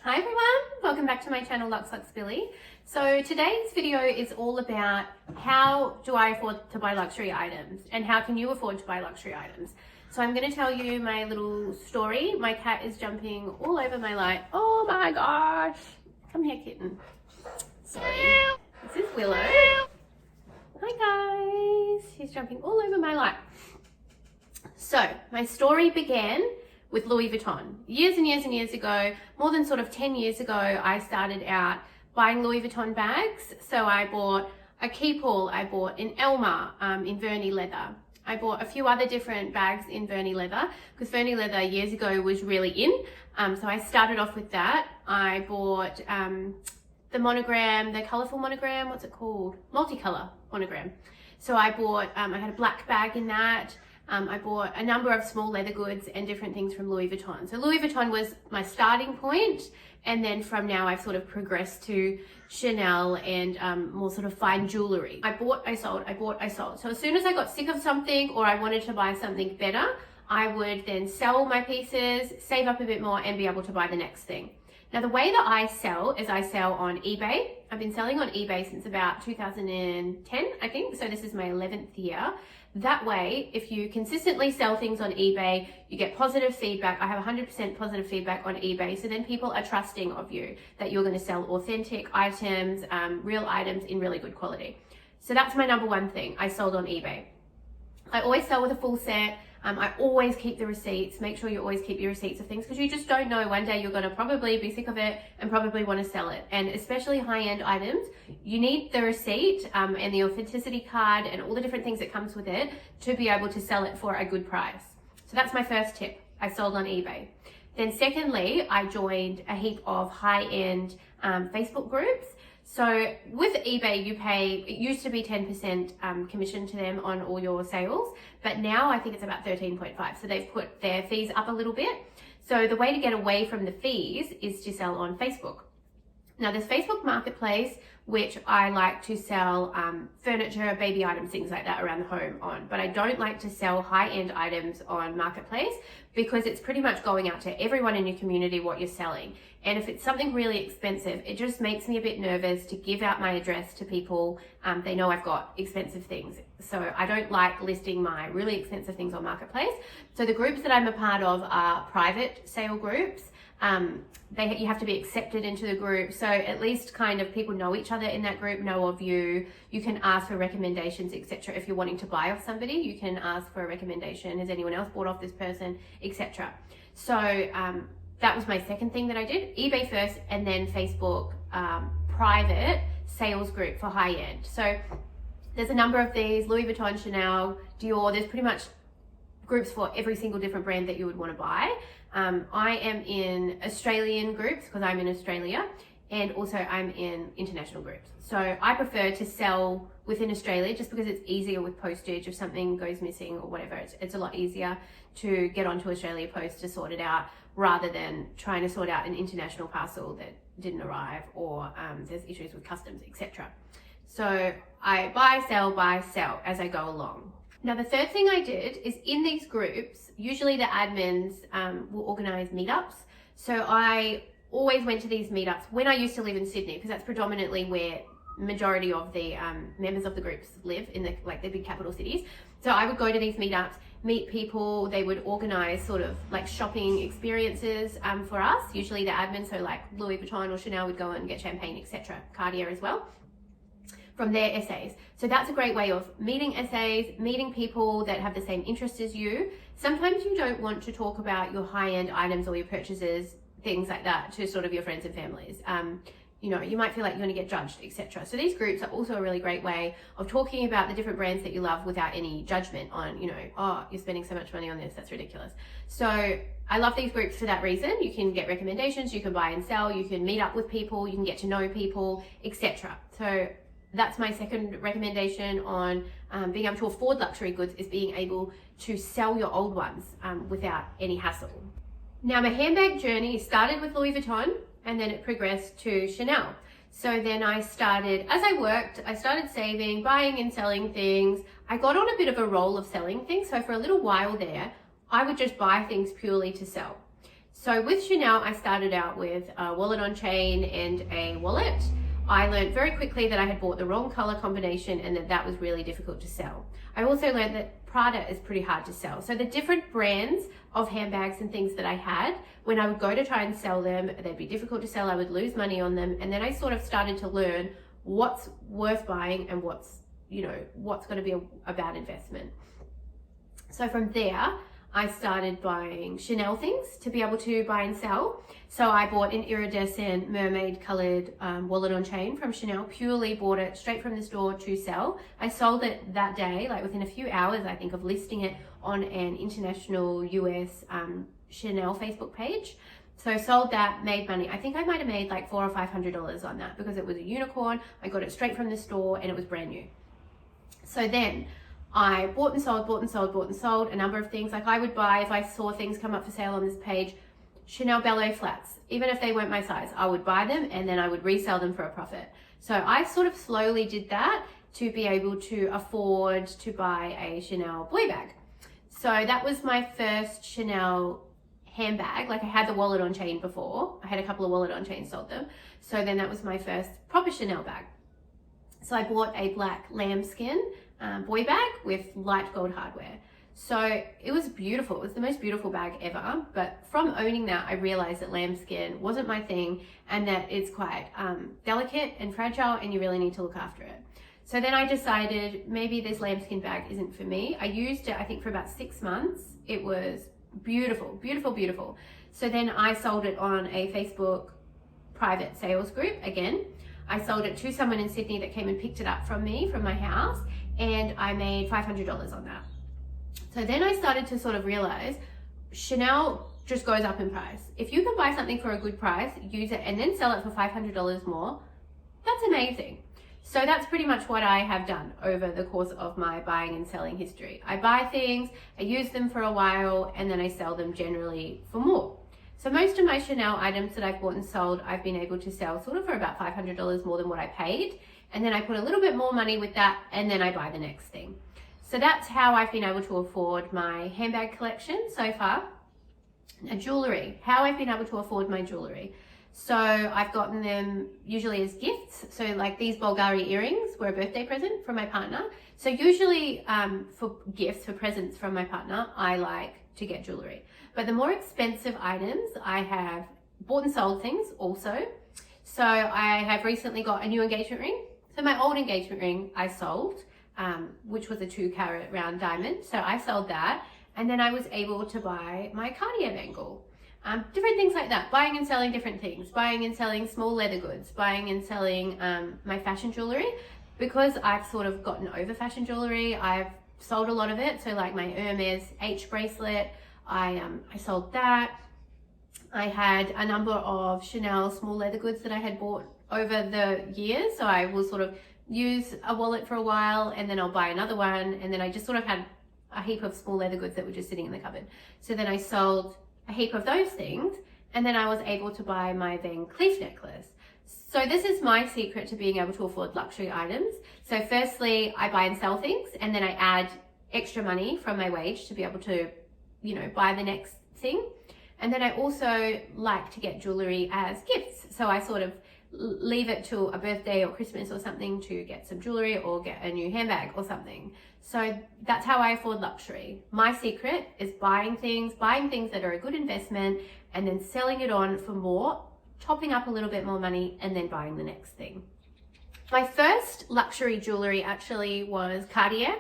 Hi everyone, welcome back to my channel Lux Billy. So today's video is all about how do I afford to buy luxury items and how can you afford to buy luxury items. So I'm going to tell you my little story. My cat is jumping all over my light. Oh my gosh. Come here, kitten. Sorry. This is Willow. Hi guys. She's jumping all over my light. So my story began with Louis Vuitton. Years and years and years ago, more than sort of 10 years ago, I started out buying Louis Vuitton bags. So I bought a Keepall, I bought an Elma in Verni leather. I bought a few other different bags in Verni leather because Verni leather years ago was really in. So I started off with that. I bought the monogram, the colourful monogram, what's it called? Multicolor monogram. So I bought, I had a black bag in that. I bought a number of small leather goods and different things from Louis Vuitton. So Louis Vuitton was my starting point, and then from now I've sort of progressed to Chanel and more sort of fine jewellery. I bought, I sold, I bought, I sold. So as soon as I got sick of something or I wanted to buy something better, I would then sell my pieces, save up a bit more and be able to buy the next thing. Now the way that I sell is I sell on eBay. I've been selling on eBay since about 2010, I think. So this is my 11th year. That way, if you consistently sell things on eBay, you get positive feedback. I have 100% positive feedback on eBay. So then people are trusting of you that you're going to sell authentic items, real items in really good quality. So that's my number one thing. I sold on eBay. I always sell with a full set. I always keep the receipts. Make sure you always keep your receipts of things because you just don't know. One day you're going to probably be sick of it and probably want to sell it. And especially high-end items, you need the receipt and the authenticity card and all the different things that comes with it to be able to sell it for a good price. So that's my first tip. I sold on eBay. Then secondly, I joined a heap of high-end Facebook groups. So with eBay, you pay, it used to be 10% commission to them on all your sales, but now I think it's about 13.5. So they've put their fees up a little bit. So the way to get away from the fees is to sell on Facebook. Now there's Facebook Marketplace, which I like to sell furniture, baby items, things like that around the home on. But I don't like to sell high-end items on Marketplace because it's pretty much going out to everyone in your community what you're selling. And if it's something really expensive, it just makes me a bit nervous to give out my address to people. They know I've got expensive things. So I don't like listing my really expensive things on Marketplace. So the groups that I'm a part of are private sale groups. You have to be accepted into the group, so at least kind of people know each other in that group, know of you. You can ask for recommendations, etc. If you're wanting to buy off somebody, you can ask for a recommendation. Has anyone else bought off this person, etc. So that was my second thing that I did. eBay first and then Facebook private sales group for high end. So there's a number of these, Louis Vuitton, Chanel, Dior, there's pretty much groups for every single different brand that you would want to buy. I am in Australian groups because I'm in Australia, and also I'm in international groups. So I prefer to sell within Australia just because it's easier with postage. If something goes missing or whatever, it's a lot easier to get onto Australia Post to sort it out rather than trying to sort out an international parcel that didn't arrive or there's issues with customs, etc. So I buy, sell as I go along. Now, the third thing I did is in these groups, usually the admins will organize meetups. So I always went to these meetups when I used to live in Sydney because that's predominantly where majority of the members of the groups live in the big capital cities. So I would go to these meetups, meet people. They would organize sort of like shopping experiences for us. Usually the admin, so like Louis Vuitton or Chanel would go and get champagne, etc. Cartier as well, from their essays. So that's a great way of meeting essays, meeting people that have the same interests as you. Sometimes you don't want to talk about your high-end items or your purchases, things like that, to sort of your friends and families. You know, you might feel like you're going to get judged, etc. So these groups are also a really great way of talking about the different brands that you love without any judgment on, you know, oh, you're spending so much money on this, that's ridiculous. So I love these groups for that reason. You can get recommendations, you can buy and sell, you can meet up with people, you can get to know people, etc. So that's my second recommendation on being able to afford luxury goods, is being able to sell your old ones without any hassle. Now, my handbag journey started with Louis Vuitton and then it progressed to Chanel. So then I started, as I worked, I started saving, buying and selling things. I got on a bit of a roll of selling things. So for a little while there, I would just buy things purely to sell. So with Chanel, I started out with a wallet on chain and a wallet. I learned very quickly that I had bought the wrong color combination and that was really difficult to sell. I also learned that Prada is pretty hard to sell. So the different brands of handbags and things that I had, when I would go to try and sell them, they'd be difficult to sell. I would lose money on them. And then I sort of started to learn what's worth buying and what's going to be a bad investment. So from there, I started buying Chanel things to be able to buy and sell. So I bought an iridescent mermaid colored wallet on chain from Chanel, purely bought it straight from the store to sell. I sold it that day, like within a few hours, I think, of listing it on an international US Chanel Facebook page. So sold that, made money. I think I might have made like $400 or $500 on that because it was a unicorn. I got it straight from the store and it was brand new. So then I bought and sold a number of things. Like I would buy, if I saw things come up for sale on this page, Chanel ballet flats, even if they weren't my size, I would buy them and then I would resell them for a profit. So I sort of slowly did that to be able to afford to buy a Chanel boy bag. So that was my first Chanel handbag. Like I had the wallet on chain before. I had a couple of wallet on chains, sold them. So then that was my first proper Chanel bag. So I bought a black lambskin boy bag with light gold hardware. So it was beautiful. It was the most beautiful bag ever. But from owning that, I realized that lambskin wasn't my thing and that it's quite delicate and fragile and you really need to look after it. So then I decided maybe this lambskin bag isn't for me. I used it, I think, for about 6 months. It was beautiful, beautiful, beautiful. So then I sold it on a Facebook private sales group again. I sold it to someone in Sydney that came and picked it up from me from my house, and I made $500 on that. So then I started to sort of realize Chanel just goes up in price. If you can buy something for a good price, use it, and then sell it for $500 more, that's amazing. So that's pretty much what I have done over the course of my buying and selling history. I buy things, I use them for a while, and then I sell them generally for more. So most of my Chanel items that I've bought and sold, I've been able to sell sort of for about $500 more than what I paid. And then I put a little bit more money with that, and then I buy the next thing. So that's how I've been able to afford my handbag collection so far. Now, jewelry, how I've been able to afford my jewelry. So I've gotten them usually as gifts. So like these Bulgari earrings were a birthday present from my partner. So usually for gifts, for presents from my partner, I like to get jewelry. But the more expensive items, I have bought and sold things also. So I have recently got a new engagement ring. So my old engagement ring I sold, which was a 2-carat round diamond. So I sold that. And then I was able to buy my Cartier bangle. Different things like that, buying and selling different things, buying and selling small leather goods, buying and selling my fashion jewelry. Because I've sort of gotten over fashion jewelry, I've sold a lot of it. So like my Hermes H bracelet, I sold that. I had a number of Chanel small leather goods that I had bought over the years. So I will sort of use a wallet for a while and then I'll buy another one. And then I just sort of had a heap of small leather goods that were just sitting in the cupboard. So then I sold a heap of those things, and then I was able to buy my Van Cleef necklace. So this is my secret to being able to afford luxury items. So firstly, I buy and sell things, and then I add extra money from my wage to be able to, buy the next thing. And then I also like to get jewelry as gifts. So I sort of leave it till a birthday or Christmas or something to get some jewelry or get a new handbag or something. So that's how I afford luxury. My secret is buying things that are a good investment and then selling it on for more, topping up a little bit more money and then buying the next thing. My first luxury jewelry actually was Cartier.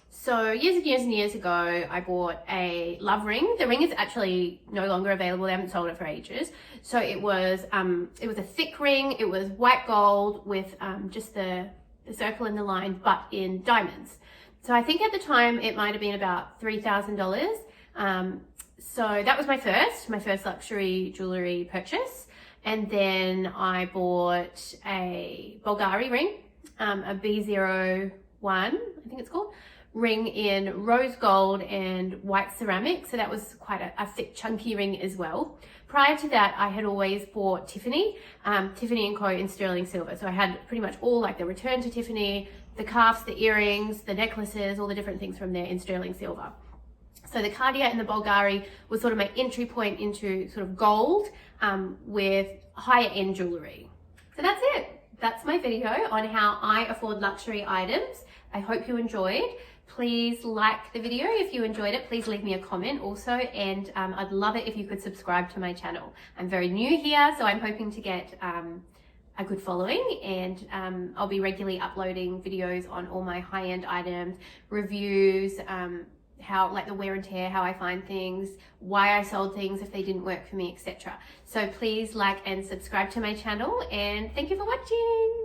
So years and years and years ago, I bought a love ring. The ring is actually no longer available. They haven't sold it for ages. So it was a thick ring. It was white gold with just the circle and the line, but in diamonds. So I think at the time it might have been about $3,000. So that was my first luxury jewelry purchase. And then I bought a Bulgari ring, a B01, I think it's called, ring in rose gold and white ceramic. So that was quite a thick, chunky ring as well. Prior to that, I had always bought Tiffany & Co. in sterling silver. So I had pretty much all like the return to Tiffany, the cuffs, the earrings, the necklaces, all the different things from there in sterling silver. So the Cartier and the Bulgari was sort of my entry point into sort of gold with higher end jewelry. So that's it. That's my video on how I afford luxury items. I hope you enjoyed. Please like the video if you enjoyed it. Please leave me a comment also, and I'd love it if you could subscribe to my channel. I'm very new here, so I'm hoping to get a good following, and I'll be regularly uploading videos on all my high-end items, reviews, how like the wear and tear, how I find things, why I sold things if they didn't work for me, etc. So please like and subscribe to my channel, and thank you for watching.